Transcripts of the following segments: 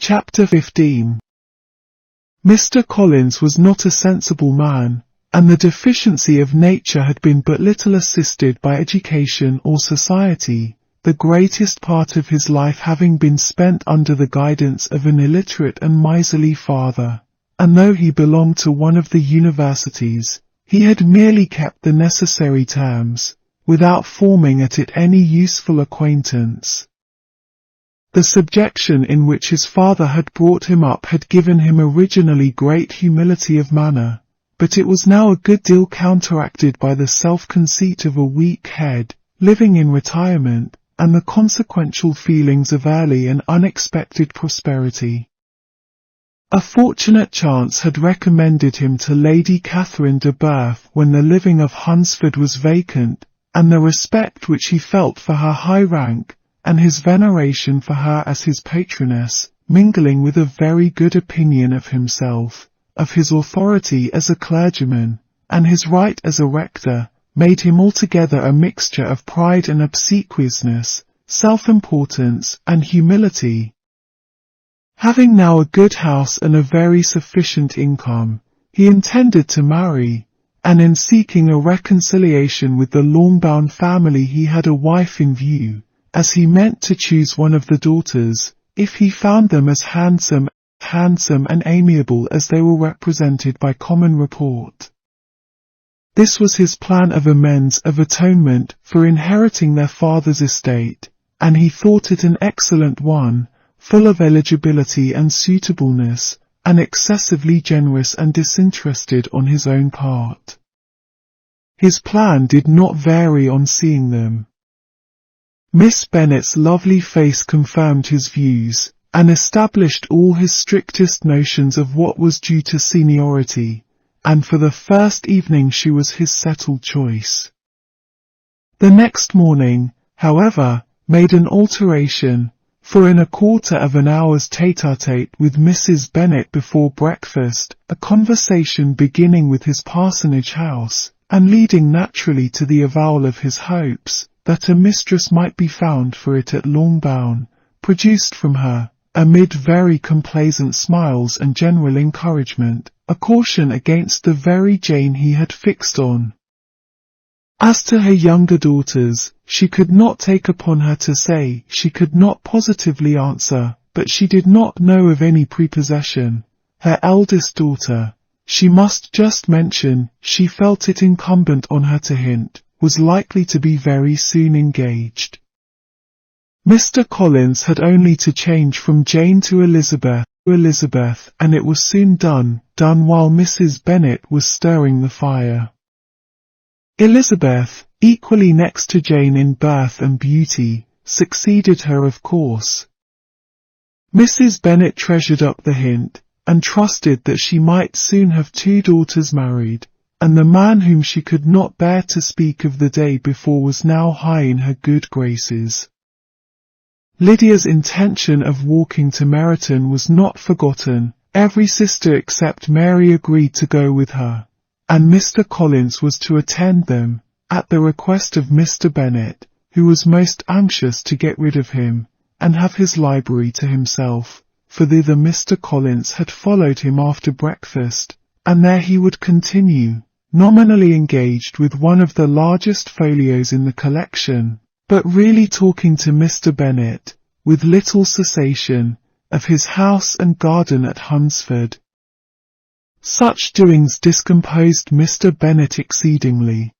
Chapter 15. Mr. Collins was not a sensible man, and the deficiency of nature had been but little assisted by education or society, the greatest part of his life having been spent under the guidance of an illiterate and miserly father, and though he belonged to one of the universities, he had merely kept the necessary terms, without forming at it any useful acquaintance. The subjection in which his father had brought him up had given him originally great humility of manner, but it was now a good deal counteracted by the self-conceit of a weak head, living in retirement, and the consequential feelings of early and unexpected prosperity. A fortunate chance had recommended him to Lady Catherine de Berth when the living of Hunsford was vacant, and the respect which he felt for her high rank, and his veneration for her as his patroness, mingling with a very good opinion of himself, of his authority as a clergyman, and his right as a rector, made him altogether a mixture of pride and obsequiousness, self-importance and humility. Having now a good house and a very sufficient income, he intended to marry, and in seeking a reconciliation with the Longbourn family he had a wife in view, as he meant to choose one of the daughters, if he found them as handsome and amiable as they were represented by common report. This was his plan of amends of atonement for inheriting their father's estate, and he thought it an excellent one, full of eligibility and suitableness, and excessively generous and disinterested on his own part. His plan did not vary on seeing them. Miss Bennet's lovely face confirmed his views, and established all his strictest notions of what was due to seniority, and for the first evening she was his settled choice. The next morning, however, made an alteration, for in a quarter of an hour's tete-a-tete with Mrs. Bennet before breakfast, a conversation beginning with his parsonage house, and leading naturally to the avowal of his hopes, that a mistress might be found for it at Longbourn, produced from her, amid very complaisant smiles and general encouragement, a caution against the very Jane he had fixed on. As to her younger daughters, she could not take upon her to say, she could not positively answer, but she did not know of any prepossession. Her eldest daughter, she must just mention, she felt it incumbent on her to hint, was likely to be very soon engaged. Mr. Collins had only to change from Jane to Elizabeth, and it was soon done while Mrs. Bennet was stirring the fire. Elizabeth, equally next to Jane in birth and beauty, succeeded her of course. Mrs. Bennet treasured up the hint, and trusted that she might soon have 2 daughters married, and the man whom she could not bear to speak of the day before was now high in her good graces. Lydia's intention of walking to Meryton was not forgotten. Every sister except Mary agreed to go with her, and Mr. Collins was to attend them, at the request of Mr. Bennet, who was most anxious to get rid of him, and have his library to himself, for thither Mr. Collins had followed him after breakfast, and there he would continue, nominally engaged with one of the largest folios in the collection, but really talking to Mr. Bennet, with little cessation, of his house and garden at Hunsford. Such doings discomposed Mr. Bennet exceedingly.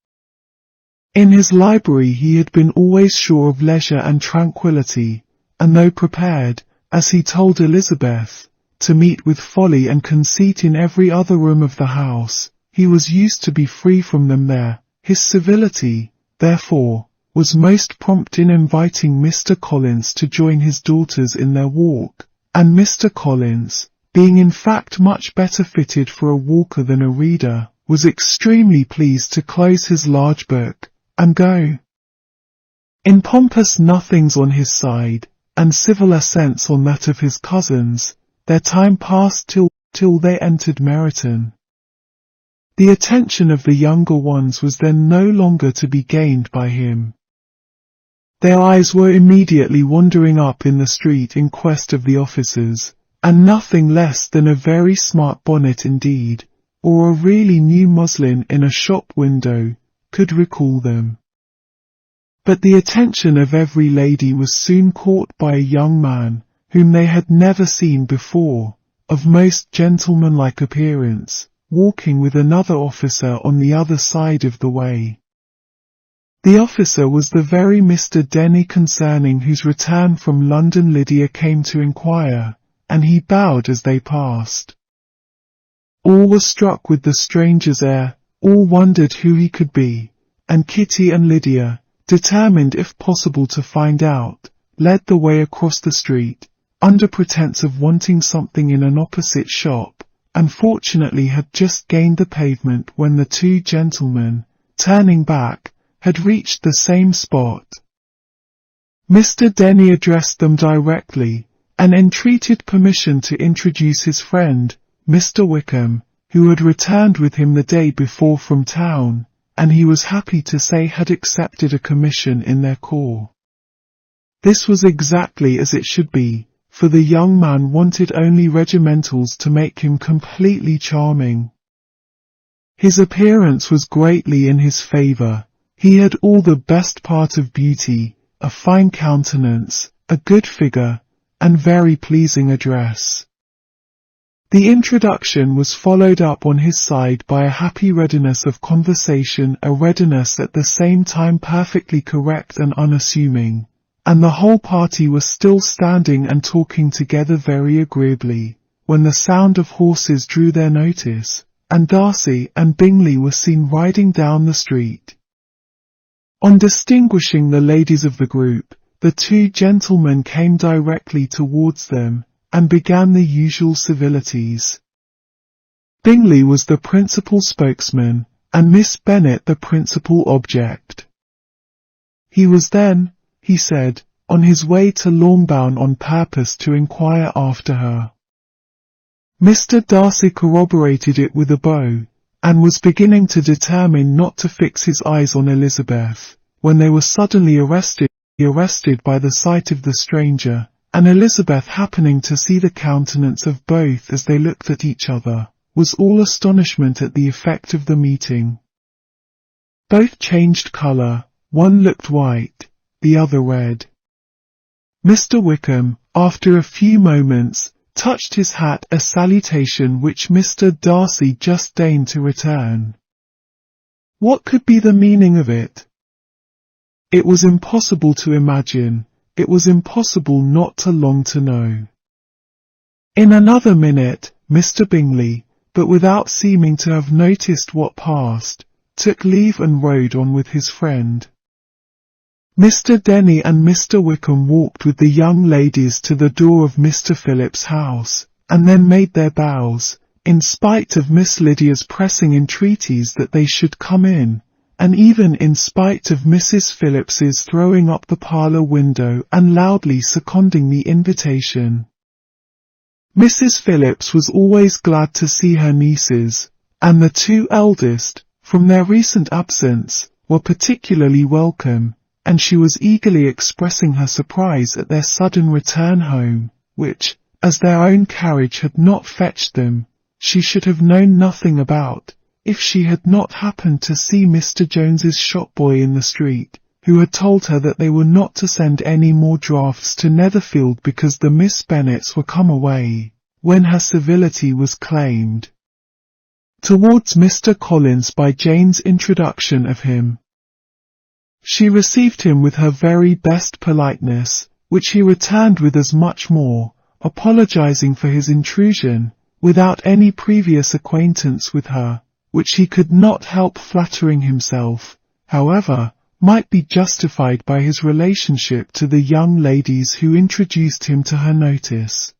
In his library he had been always sure of leisure and tranquillity, and though prepared, as he told Elizabeth, to meet with folly and conceit in every other room of the house, he was used to be free from them there. His civility, therefore, was most prompt in inviting Mr. Collins to join his daughters in their walk, and Mr. Collins, being in fact much better fitted for a walker than a reader, was extremely pleased to close his large book, and go. In pompous nothings on his side, and civil assents on that of his cousins, their time passed till they entered Meryton. The attention of the younger ones was then no longer to be gained by him. Their eyes were immediately wandering up in the street in quest of the officers, and nothing less than a very smart bonnet indeed, or a really new muslin in a shop window, could recall them. But the attention of every lady was soon caught by a young man, whom they had never seen before, of most gentlemanlike appearance, walking with another officer on the other side of the way. The officer was the very Mr. Denny concerning whose return from London Lydia came to inquire, and he bowed as they passed. All were struck with the stranger's air, all wondered who he could be, and Kitty and Lydia, determined if possible to find out, led the way across the street, under pretence of wanting something in an opposite shop, and fortunately had just gained the pavement when the two gentlemen, turning back, had reached the same spot. Mr. Denny addressed them directly, and entreated permission to introduce his friend, Mr. Wickham, who had returned with him the day before from town, and he was happy to say had accepted a commission in their corps. This was exactly as it should be, for the young man wanted only regimentals to make him completely charming. His appearance was greatly in his favour. He had all the best part of beauty, a fine countenance, a good figure, and very pleasing address. The introduction was followed up on his side by a happy readiness of conversation, a readiness at the same time perfectly correct and unassuming, and the whole party was still standing and talking together very agreeably, when the sound of horses drew their notice, and Darcy and Bingley were seen riding down the street. On distinguishing the ladies of the group, the two gentlemen came directly towards them, and began the usual civilities. Bingley was the principal spokesman, and Miss Bennet the principal object. He was then, he said, on his way to Longbourn on purpose to inquire after her. Mr. Darcy corroborated it with a bow, and was beginning to determine not to fix his eyes on Elizabeth, when they were suddenly arrested by the sight of the stranger, and Elizabeth, happening to see the countenance of both as they looked at each other, was all astonishment at the effect of the meeting. Both changed colour, one looked white, the other red. Mr. Wickham, after a few moments, touched his hat, a salutation which Mr. Darcy just deigned to return. What could be the meaning of it? It was impossible to imagine. It was impossible not to long to know. In another minute, Mr. Bingley, but without seeming to have noticed what passed, took leave and rode on with his friend. Mr. Denny and Mr. Wickham walked with the young ladies to the door of Mr. Phillips's house, and then made their bows, in spite of Miss Lydia's pressing entreaties that they should come in, and even in spite of Mrs. Phillips's throwing up the parlour window and loudly seconding the invitation. Mrs. Phillips was always glad to see her nieces, and the two eldest, from their recent absence, were particularly welcome, and she was eagerly expressing her surprise at their sudden return home, which, as their own carriage had not fetched them, she should have known nothing about, if she had not happened to see Mr. Jones's shop-boy in the street, who had told her that they were not to send any more drafts to Netherfield because the Miss Bennets were come away, when her civility was claimed towards Mr. Collins by Jane's introduction of him. She received him with her very best politeness, which he returned with as much more, apologizing for his intrusion, without any previous acquaintance with her, which he could not help flattering himself, however, might be justified by his relationship to the young ladies who introduced him to her notice.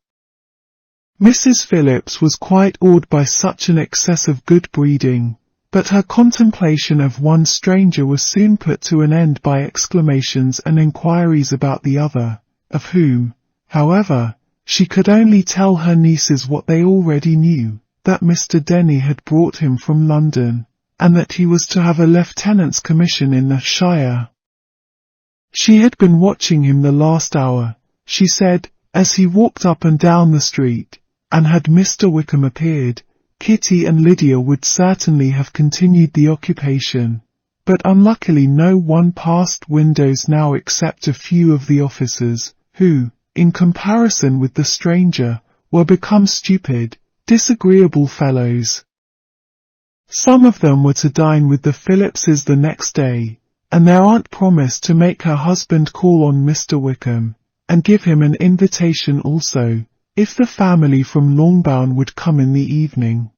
Mrs. Phillips was quite awed by such an excess of good breeding, but her contemplation of one stranger was soon put to an end by exclamations and inquiries about the other, of whom, however, she could only tell her nieces what they already knew, that Mr. Denny had brought him from London, and that he was to have a lieutenant's commission in the shire. She had been watching him the last hour, she said, As he walked up and down the street, and had Mr. Wickham appeared, Kitty and Lydia would certainly have continued the occupation, but unluckily no one passed windows now except a few of the officers, who, in comparison with the stranger, were become stupid, disagreeable fellows. Some of them were to dine with the Phillipses the next day, and their aunt promised to make her husband call on Mr. Wickham, and give him an invitation also, if the family from Longbourn would come in the evening.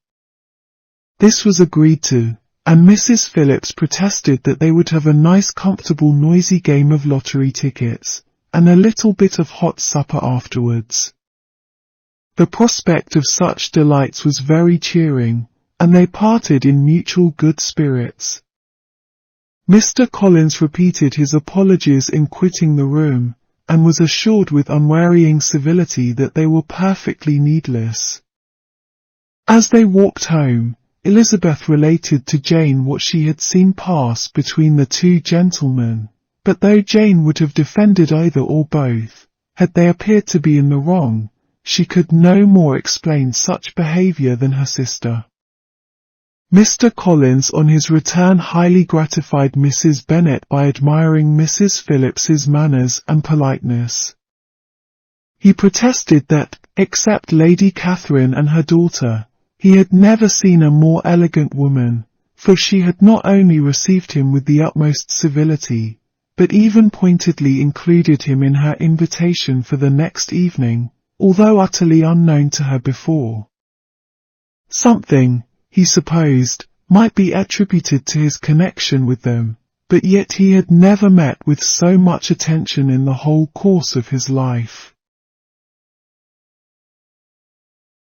This was agreed to, and Mrs. Phillips protested that they would have a nice comfortable noisy game of lottery tickets, and a little bit of hot supper afterwards. The prospect of such delights was very cheering, and they parted in mutual good spirits. Mr. Collins repeated his apologies in quitting the room, and was assured with unwearying civility that they were perfectly needless. As they walked home, Elizabeth related to Jane what she had seen pass between the two gentlemen, but though Jane would have defended either or both, had they appeared to be in the wrong, she could no more explain such behaviour than her sister. Mr. Collins on his return highly gratified Mrs. Bennet by admiring Mrs. Phillips's manners and politeness. He protested that, except Lady Catherine and her daughter, he had never seen a more elegant woman, for she had not only received him with the utmost civility, but even pointedly included him in her invitation for the next evening, although utterly unknown to her before. Something, he supposed, might be attributed to his connection with them, but yet he had never met with so much attention in the whole course of his life.